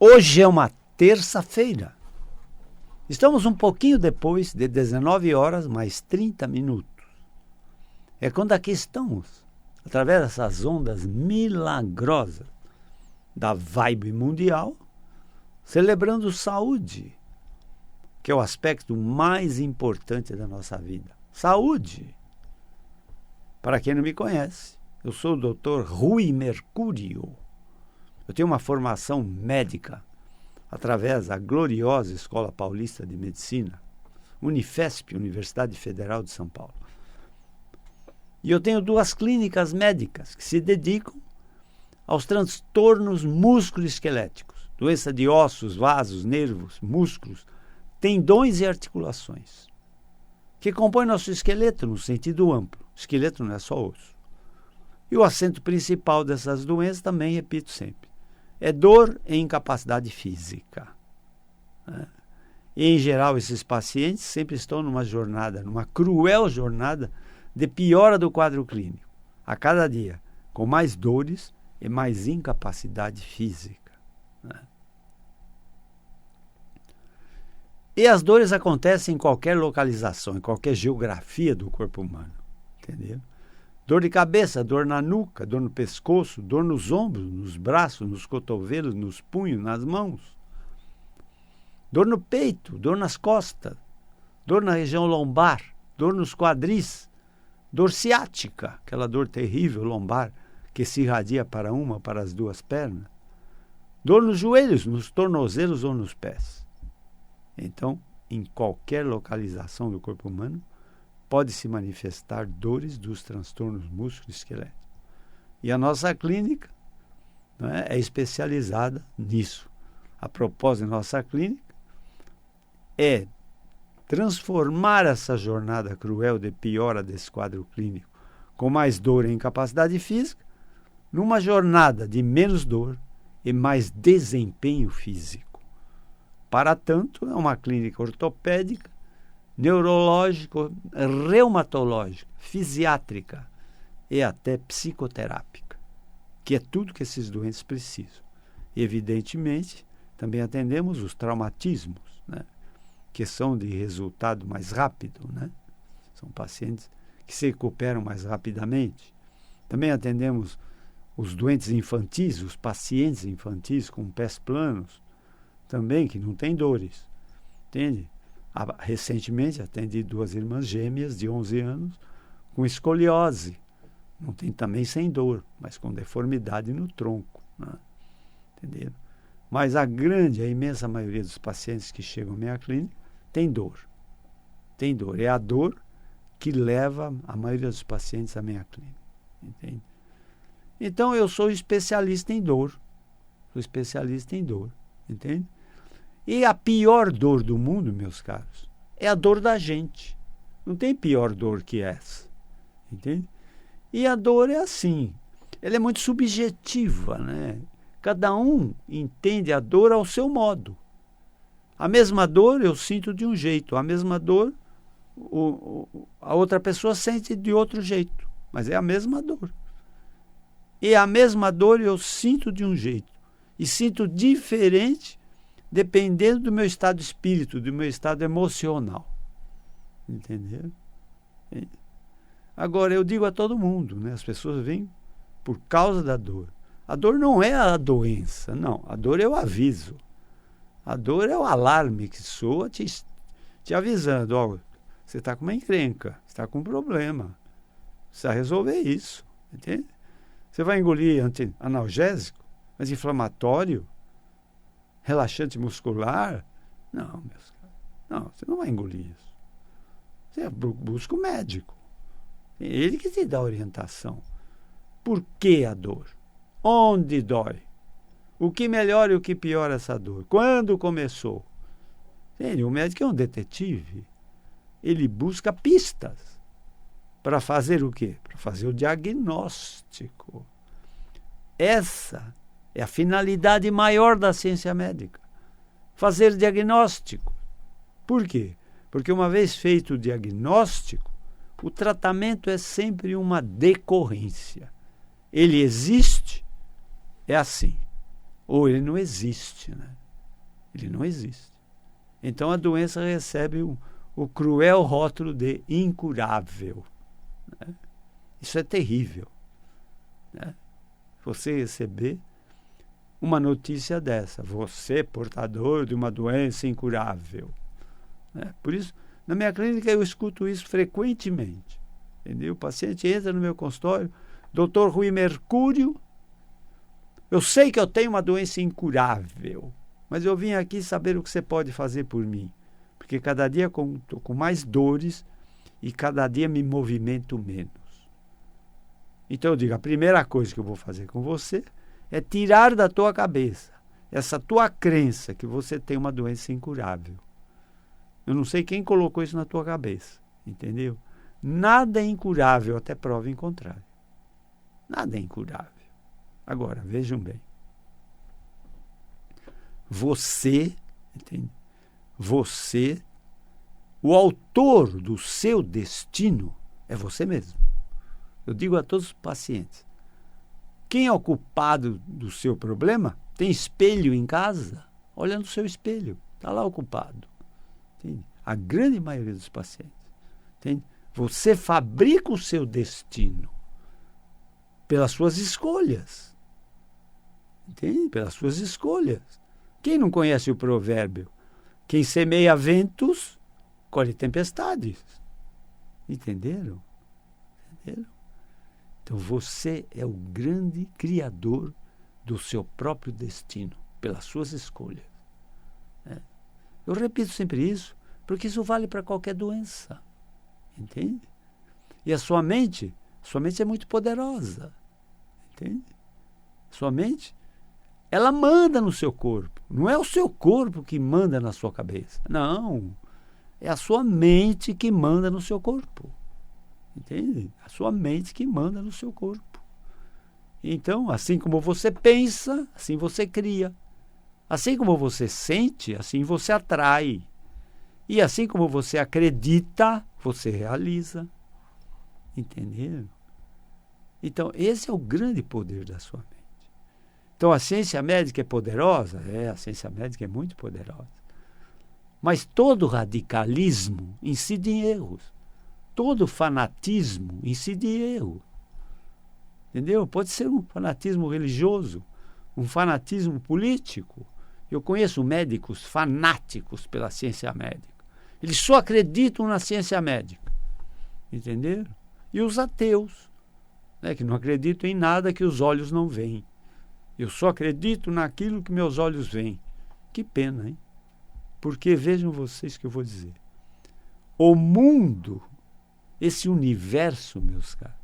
Hoje é uma terça-feira. Estamos um pouquinho depois de 19 horas mais 30 minutos. É quando aqui estamos, através dessas ondas milagrosas da vibe mundial, celebrando saúde, que é o aspecto mais importante da nossa vida. Saúde. Para quem não me conhece, eu sou o Dr. Rui Mercúrio. Eu tenho uma formação médica através da gloriosa Escola Paulista de Medicina, Unifesp, Universidade Federal de São Paulo. E eu tenho 2 clínicas médicas que se dedicam aos transtornos músculo-esqueléticos, doença de ossos, vasos, nervos, músculos, tendões e articulações, que compõem nosso esqueleto no sentido amplo. O esqueleto não é só osso. E o acento principal dessas doenças, também repito sempre, é dor e incapacidade física. E, em geral, esses pacientes sempre estão numa jornada, numa cruel jornada de piora do quadro clínico, a cada dia, com mais dores e mais incapacidade física. E as dores acontecem em qualquer localização, em qualquer geografia do corpo humano. Entendeu? Dor de cabeça, dor na nuca, dor no pescoço, dor nos ombros, nos braços, nos cotovelos, nos punhos, nas mãos. Dor no peito, dor nas costas, dor na região lombar, dor nos quadris, dor ciática, aquela dor terrível lombar que se irradia para para as 2 pernas. Dor nos joelhos, nos tornozelos ou nos pés. Então, em qualquer localização do corpo humano, pode se manifestar dores dos transtornos músculo-esqueléticos. E a nossa clínica, é especializada nisso. A propósito da nossa clínica é transformar essa jornada cruel de piora desse quadro clínico, com mais dor e incapacidade física, numa jornada de menos dor e mais desempenho físico. Para tanto, é uma clínica ortopédica, neurológica, reumatológica, fisiátrica e até psicoterápica, que é tudo que esses doentes precisam. Evidentemente, também atendemos os traumatismos, que são de resultado mais rápido, São pacientes que se recuperam mais rapidamente. Também atendemos os doentes infantis, os pacientes infantis com pés planos, também que não têm dores, entende? Recentemente atendi 2 irmãs gêmeas de 11 anos com escoliose. Não tem também sem dor, mas com deformidade no tronco. Entendeu? Mas a imensa maioria dos pacientes que chegam à minha clínica tem dor. Tem dor. É a dor que leva a maioria dos pacientes à minha clínica. Entende? Então eu sou especialista em dor. Sou especialista em dor. Entende? E a pior dor do mundo, meus caros, é a dor da gente. Não tem pior dor que essa. Entende? E a dor é assim. Ela é muito subjetiva, Cada um entende a dor ao seu modo. A mesma dor eu sinto de um jeito. A mesma dor a outra pessoa sente de outro jeito. Mas é a mesma dor. E a mesma dor eu sinto de um jeito. E sinto diferente dependendo do meu estado de espírito, do meu estado emocional. Entendeu? Agora, eu digo a todo mundo, as pessoas vêm por causa da dor. A dor não é a doença, não. A dor é o aviso. A dor é o alarme que soa te avisando, você está com uma encrenca, você está com um problema. Precisa resolver isso. Entende? Você vai engolir analgésico, mas inflamatório, relaxante muscular? Não, meus caras. Não, você não vai engolir isso. Você busca o médico. É ele que te dá a orientação. Por que a dor? Onde dói? O que melhora e o que piora essa dor? Quando começou? Entende? O médico é um detetive. Ele busca pistas. Para fazer o quê? Para fazer o diagnóstico. Essa é a finalidade maior da ciência médica. Fazer diagnóstico. Por quê? Porque uma vez feito o diagnóstico, o tratamento é sempre uma decorrência. Ele existe, é assim. ou ele não existe, né? Ele não existe. Então a doença recebe o cruel rótulo de incurável, né? Isso é terrível, né? Você receber uma notícia dessa, você portador de uma doença incurável, né? Por isso, na minha clínica eu escuto isso frequentemente, entendeu? O paciente entra no meu consultório, Dr. Rui Mercúrio, eu sei que eu tenho uma doença incurável, mas eu vim aqui saber o que você pode fazer por mim, porque cada dia estou com mais dores e cada dia me movimento menos. Então eu digo, a primeira coisa que eu vou fazer com você é tirar da tua cabeça essa tua crença que você tem uma doença incurável. Eu não sei quem colocou isso na tua cabeça, entendeu? Nada é incurável até prova em contrário. Nada é incurável. Agora, vejam bem. Você, entende? Você, o autor do seu destino é você mesmo. Eu digo a todos os pacientes, quem é o culpado do seu problema? Tem espelho em casa? Olha no seu espelho, está lá o culpado. Entende? A grande maioria dos pacientes. Entende? Você fabrica o seu destino pelas suas escolhas. Entende? Pelas suas escolhas. Quem não conhece o provérbio? Quem semeia ventos, colhe tempestades. Entenderam? Entenderam? Então você é o grande criador do seu próprio destino, pelas suas escolhas. Eu repito sempre isso, porque isso vale para qualquer doença. Entende? E a sua mente é muito poderosa. Entende? Sua mente, ela manda no seu corpo. Não é o seu corpo que manda na sua cabeça. Não. É a sua mente que manda no seu corpo. Entende? A sua mente que manda no seu corpo. Então, assim como você pensa, assim você cria. Assim como você sente, assim você atrai. E assim como você acredita, você realiza. Entenderam? Então, esse é o grande poder da sua mente. Então, a ciência médica é poderosa? A ciência médica é muito poderosa. Mas todo radicalismo incide em erros. Todo fanatismo incide em erro. Entendeu? Pode ser um fanatismo religioso, um fanatismo político. Eu conheço médicos fanáticos pela ciência médica. Eles só acreditam na ciência médica. Entenderam? E os ateus, né, que não acreditam em nada que os olhos não veem. Eu só acredito naquilo que meus olhos veem. Que pena, hein? Porque vejam vocês o que eu vou dizer. O mundo, esse universo, meus caros,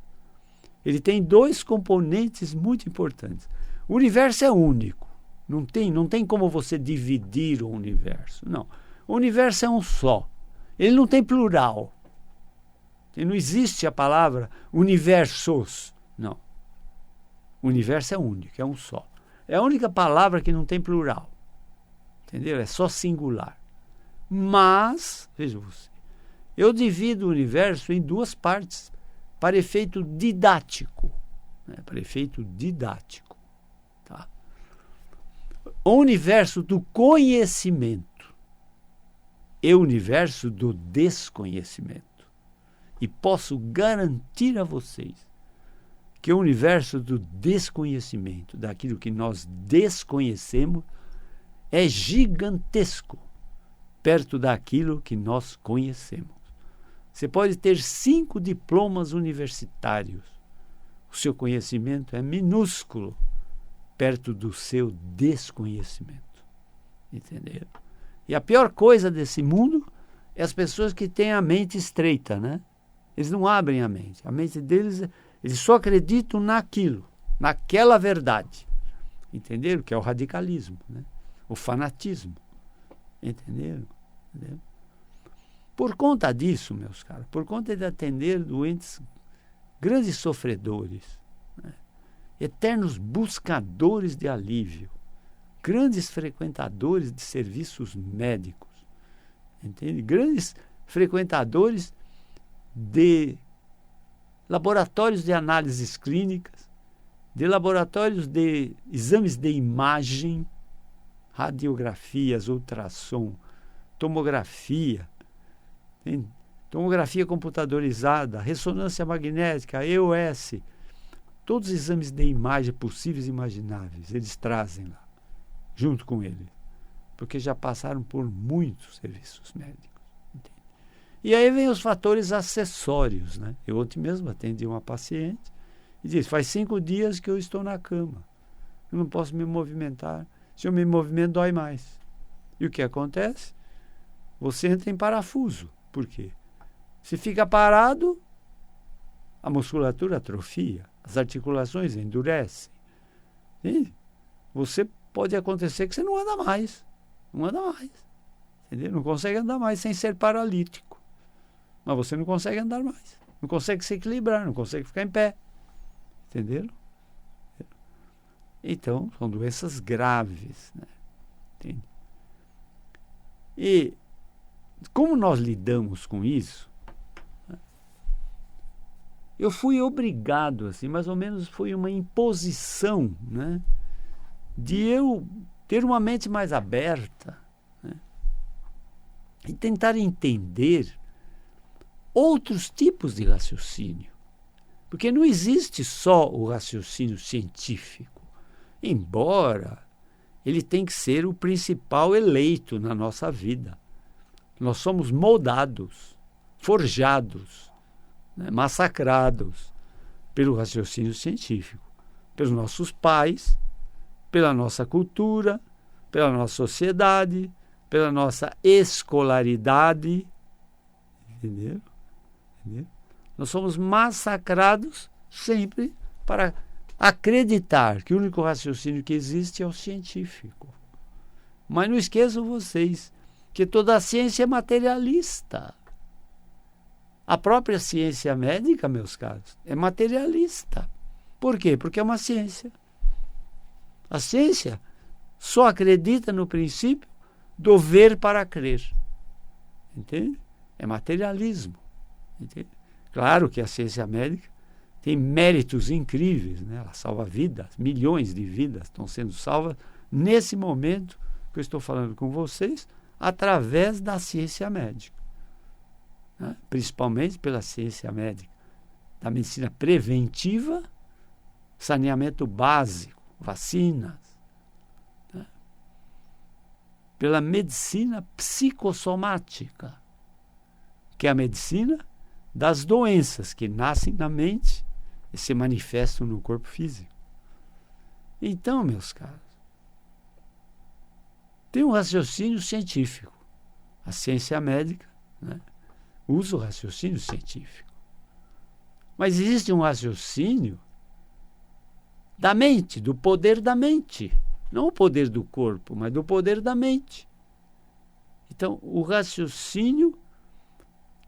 ele tem dois componentes muito importantes. O universo é único. Não tem como você dividir o universo. Não. O universo é um só. Ele não tem plural. E não existe a palavra universos. Não. O universo é único, é um só. É a única palavra que não tem plural. Entendeu? É só singular. Mas, veja você, eu divido o universo em duas partes para efeito didático. Né? Para efeito didático. Tá? O universo do conhecimento e o universo do desconhecimento. E posso garantir a vocês que o universo do desconhecimento, daquilo que nós desconhecemos, é gigantesco perto daquilo que nós conhecemos. Você pode ter 5 diplomas universitários. O seu conhecimento é minúsculo perto do seu desconhecimento. Entenderam? E a pior coisa desse mundo é as pessoas que têm a mente estreita, né? Eles não abrem a mente. A mente deles, eles só acreditam naquilo, naquela verdade. Entenderam? Que é o radicalismo, né? O fanatismo. Entenderam? Entenderam? Por conta disso, meus caros, por conta de atender doentes, grandes sofredores, né? Eternos buscadores de alívio, grandes frequentadores de serviços médicos, entende? Grandes frequentadores de laboratórios de análises clínicas, de laboratórios de exames de imagem, radiografias, ultrassom, tomografia, tomografia computadorizada, ressonância magnética, EOS, todos os exames de imagem possíveis e imagináveis, eles trazem lá, junto com ele, porque já passaram por muitos serviços médicos. Entende? E aí vem os fatores acessórios, né? Eu ontem mesmo atendi uma paciente e disse, faz 5 dias que eu estou na cama, eu não posso me movimentar, se eu me movimento dói mais. E o que acontece? Você entra em parafuso. Por quê? Se fica parado, a musculatura atrofia, as articulações endurecem. Entende? Você pode acontecer que você não anda mais. Não anda mais. Entendeu? Não consegue andar mais sem ser paralítico. Mas você não consegue andar mais. Não consegue se equilibrar, não consegue ficar em pé. Entenderam? Então, são doenças graves, né? Entende? E como nós lidamos com isso? Eu fui obrigado, assim, mais ou menos foi uma imposição, né, de eu ter uma mente mais aberta, né, e tentar entender outros tipos de raciocínio. Porque não existe só o raciocínio científico, embora ele tenha que ser o principal eleito na nossa vida. Nós somos moldados, forjados, né, massacrados pelo raciocínio científico, pelos nossos pais, pela nossa cultura, pela nossa sociedade, pela nossa escolaridade. Entendeu? Nós somos massacrados sempre para acreditar que o único raciocínio que existe é o científico. Mas não esqueçam vocês que toda a ciência é materialista. A própria ciência médica, meus caros, é materialista. Por quê? Porque é uma ciência. A ciência só acredita no princípio do ver para crer. Entende? É materialismo. Entende? Claro que a ciência médica tem méritos incríveis, né? Ela salva vidas, milhões de vidas estão sendo salvas nesse momento que eu estou falando com vocês, através da ciência médica, né? Principalmente pela ciência médica, da medicina preventiva, saneamento básico, vacinas, né? Pela medicina psicossomática, que é a medicina das doenças que nascem na mente e se manifestam no corpo físico. Então, meus caros, tem um raciocínio científico. A ciência médica, né, usa o raciocínio científico. Mas existe um raciocínio da mente, do poder da mente. Não o poder do corpo, mas do poder da mente. Então, o raciocínio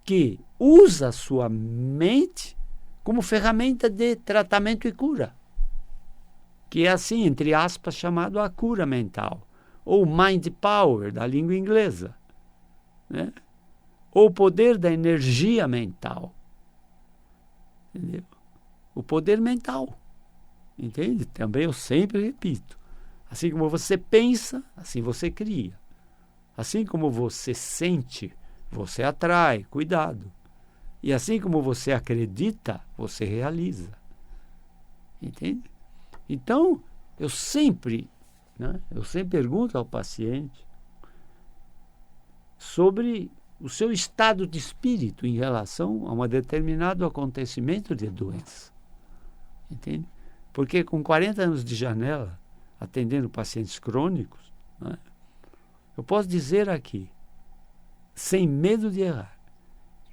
que usa a sua mente como ferramenta de tratamento e cura. Que é assim, entre aspas, chamado a cura mental. Ou mind power, da língua inglesa, né? Ou o poder da energia mental. Entendeu? O poder mental. Entende? Também eu sempre repito. Assim como você pensa, assim você cria. Assim como você sente, você atrai. Cuidado. E assim como você acredita, você realiza. Entende? Então, eu sempre pergunto ao paciente sobre o seu estado de espírito em relação a um determinado acontecimento de doença. Entende? Porque com 40 anos de janela, atendendo pacientes crônicos, né, eu posso dizer aqui, sem medo de errar,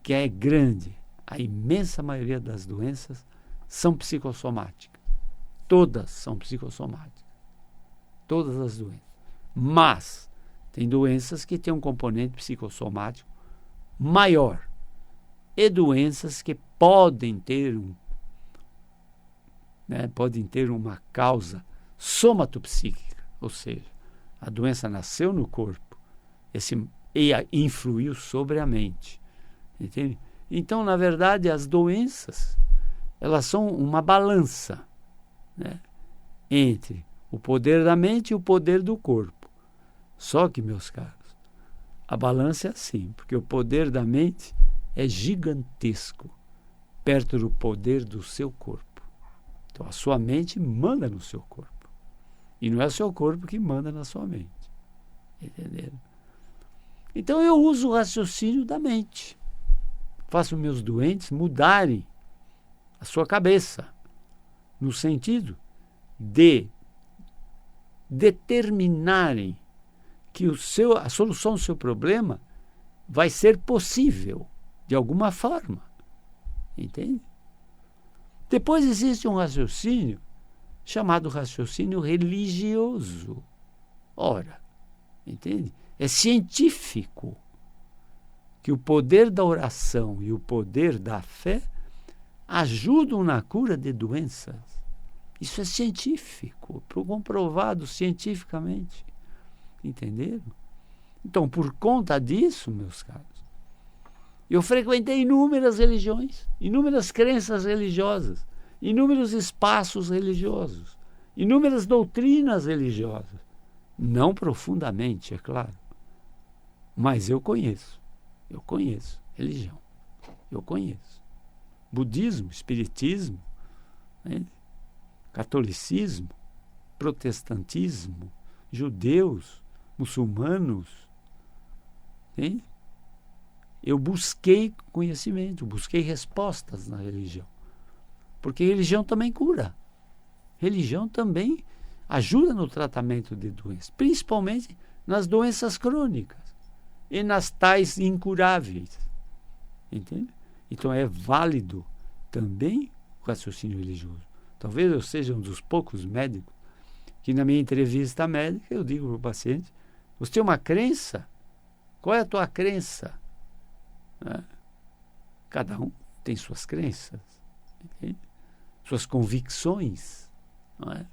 que é grande, a imensa maioria das doenças são psicossomáticas. Todas são psicossomáticas. Todas as doenças. Mas tem doenças que têm um componente psicossomático maior. E doenças que podem ter uma causa somatopsíquica. Ou seja, a doença nasceu no corpo e influiu sobre a mente. Entende? Então, na verdade, as doenças, elas são uma balança. né, entre o poder da mente e o poder do corpo. Só que, meus caros, a balança é assim, porque o poder da mente é gigantesco perto do poder do seu corpo. Então, a sua mente manda no seu corpo. E não é o seu corpo que manda na sua mente. Entenderam? Então, eu uso o raciocínio da mente. Faço meus doentes mudarem a sua cabeça, no sentido de determinarem que a solução do seu problema vai ser possível, de alguma forma. Entende? Depois existe um raciocínio chamado raciocínio religioso. Ora, entende? É científico que o poder da oração e o poder da fé ajudam na cura de doenças. Isso é científico, comprovado cientificamente. Entenderam? Então, por conta disso, meus caros, eu frequentei inúmeras religiões, inúmeras crenças religiosas, inúmeros espaços religiosos, inúmeras doutrinas religiosas. Não profundamente, é claro. Mas eu conheço religião. Eu conheço. Budismo, espiritismo, né? Catolicismo, protestantismo, judeus, muçulmanos. Né? Eu busquei conhecimento, busquei respostas na religião. Porque religião também cura. Religião também ajuda no tratamento de doenças, principalmente nas doenças crônicas e nas tais incuráveis. Entende? Então é válido também o raciocínio religioso. Talvez eu seja um dos poucos médicos que na minha entrevista médica eu digo para o paciente: você tem uma crença? Qual é a tua crença? Cada um tem suas crenças, entende? Suas convicções, não é?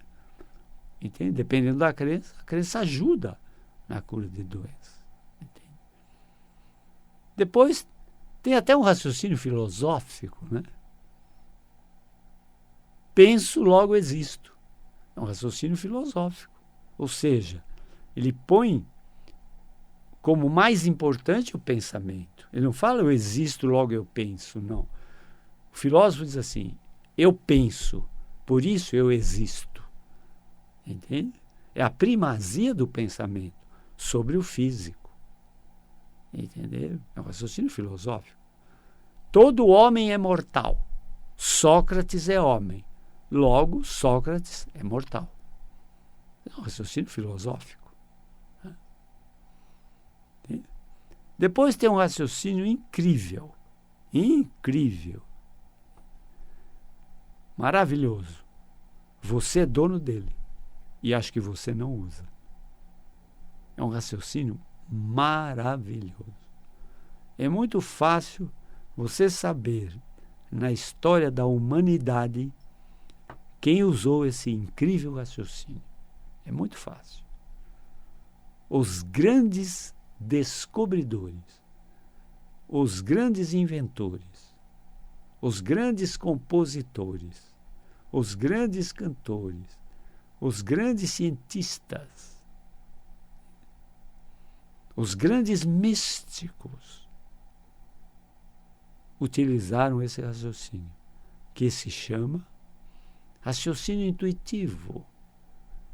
Entende? Dependendo da crença, a crença ajuda na cura de doenças. Entende? Depois tem até um raciocínio filosófico, né? Penso, logo existo. É um raciocínio filosófico. Ou seja, ele põe como mais importante o pensamento. Ele não fala eu existo, logo eu penso, não. O filósofo diz assim: eu penso, por isso eu existo. Entende? É a primazia do pensamento sobre o físico. Entendeu? É um raciocínio filosófico. Todo homem é mortal. Sócrates é homem. Logo, Sócrates é mortal. É um raciocínio filosófico. Depois tem um raciocínio incrível. Incrível. Maravilhoso. Você é dono dele. E acho que você não usa. É um raciocínio maravilhoso. É muito fácil você saber, na história da humanidade, quem usou esse incrível raciocínio. É muito fácil. Os grandes descobridores, os grandes inventores, os grandes compositores, os grandes cantores, os grandes cientistas, os grandes místicos utilizaram esse raciocínio, que se chama raciocínio intuitivo,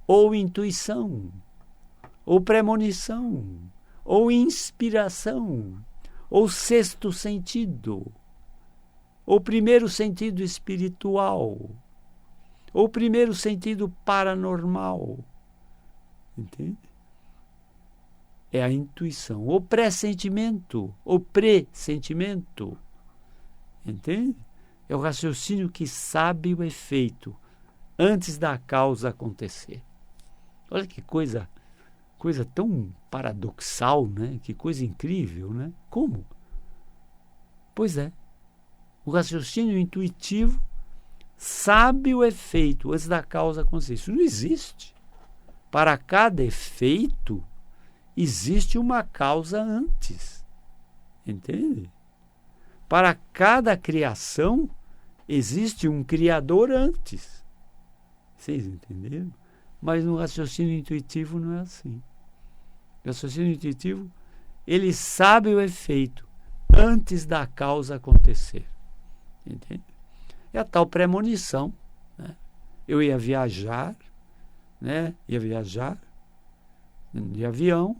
ou intuição, ou premonição, ou inspiração, ou sexto sentido, ou primeiro sentido espiritual, ou primeiro sentido paranormal. Entende? É a intuição, ou pressentimento, ou pressentimento. Entende? É o raciocínio que sabe o efeito antes da causa acontecer. Olha que coisa tão paradoxal, né? Que coisa incrível, né? Como? Pois é, o raciocínio intuitivo sabe o efeito antes da causa acontecer. Isso não existe. Para cada efeito, existe uma causa antes. Entende? Para cada criação, existe um criador antes. Vocês entenderam? Mas no raciocínio intuitivo não é assim. O raciocínio intuitivo, ele sabe o efeito antes da causa acontecer. Entende? É a tal premonição. Né? Eu ia viajar, né? Ia viajar de avião,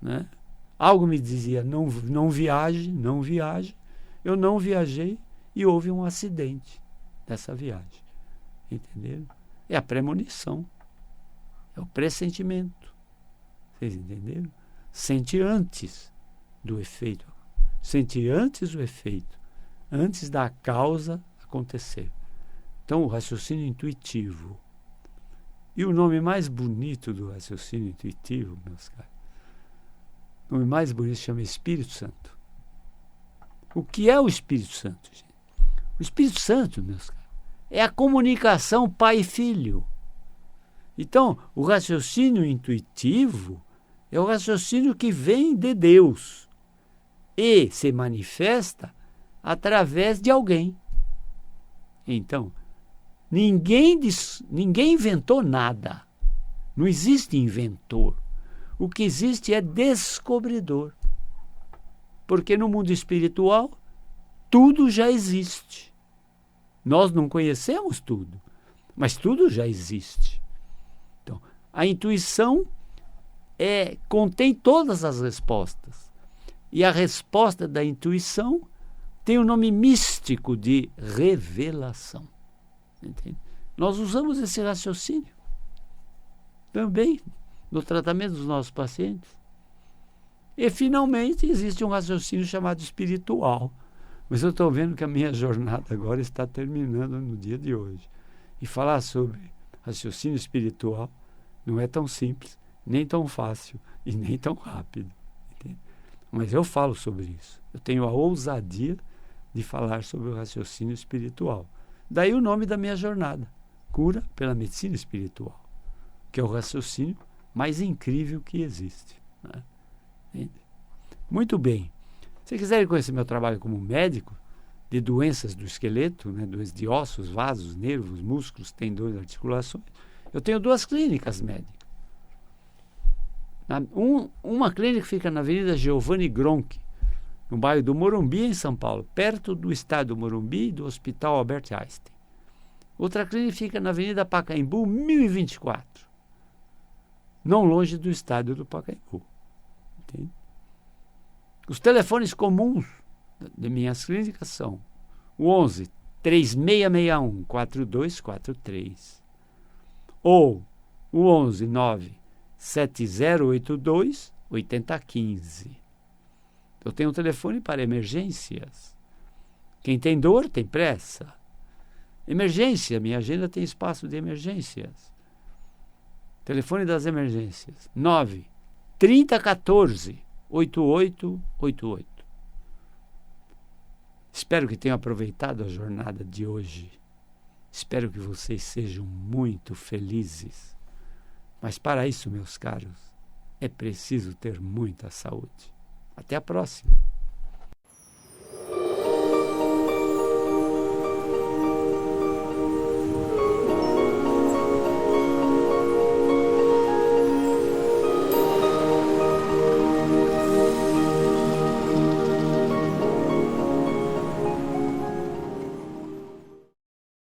né? Algo me dizia, não viaje, não viaje. Eu não viajei e houve um acidente nessa viagem. Entenderam? É a premonição. É o pressentimento. Vocês entenderam? Sente antes do efeito. Sente antes o efeito. Antes da causa acontecer. Então, o raciocínio intuitivo. E o nome mais bonito do raciocínio intuitivo, meus caros, o nome mais bonito se chama Espírito Santo. O que é o Espírito Santo, gente? O Espírito Santo, meus caros, é a comunicação pai e filho. Então, o raciocínio intuitivo é o raciocínio que vem de Deus e se manifesta através de alguém. Então, ninguém inventou nada. Não existe inventor. O que existe é descobridor. Porque no mundo espiritual, tudo já existe. Nós não conhecemos tudo, mas tudo já existe. Então, a intuição contém todas as respostas. E a resposta da intuição tem o nome místico de revelação. Entende? Nós usamos esse raciocínio também no tratamento dos nossos pacientes. E, finalmente, existe um raciocínio chamado espiritual. Mas eu estou vendo que a minha jornada agora está terminando no dia de hoje. E falar sobre raciocínio espiritual não é tão simples, nem tão fácil e nem tão rápido. Entende? Mas eu falo sobre isso. Eu tenho a ousadia de falar sobre o raciocínio espiritual. Daí o nome da minha jornada, Cura pela Medicina Espiritual, que é o raciocínio mais incrível que existe. Né? Entende? Muito bem. Se quiserem conhecer meu trabalho como médico de doenças do esqueleto, né, doenças de ossos, vasos, nervos, músculos, tendões, articulações, eu tenho 2 clínicas médicas. Uma clínica fica na Avenida Giovanni Gronchi, no bairro do Morumbi, em São Paulo, perto do estádio Morumbi e do Hospital Albert Einstein. Outra clínica fica na Avenida Pacaembu, 1024, não longe do estádio do Pacaembu. Entende? Os telefones comuns de minhas clínicas são o 11 3661 4243 ou o 11 9 7082 8015. Eu tenho um telefone para emergências. Quem tem dor tem pressa. Emergência, minha agenda tem espaço de emergências. Telefone das emergências 9 3014 8888. Espero que tenham aproveitado a jornada de hoje. Espero que vocês sejam muito felizes. Mas para isso, meus caros, é preciso ter muita saúde. Até a próxima.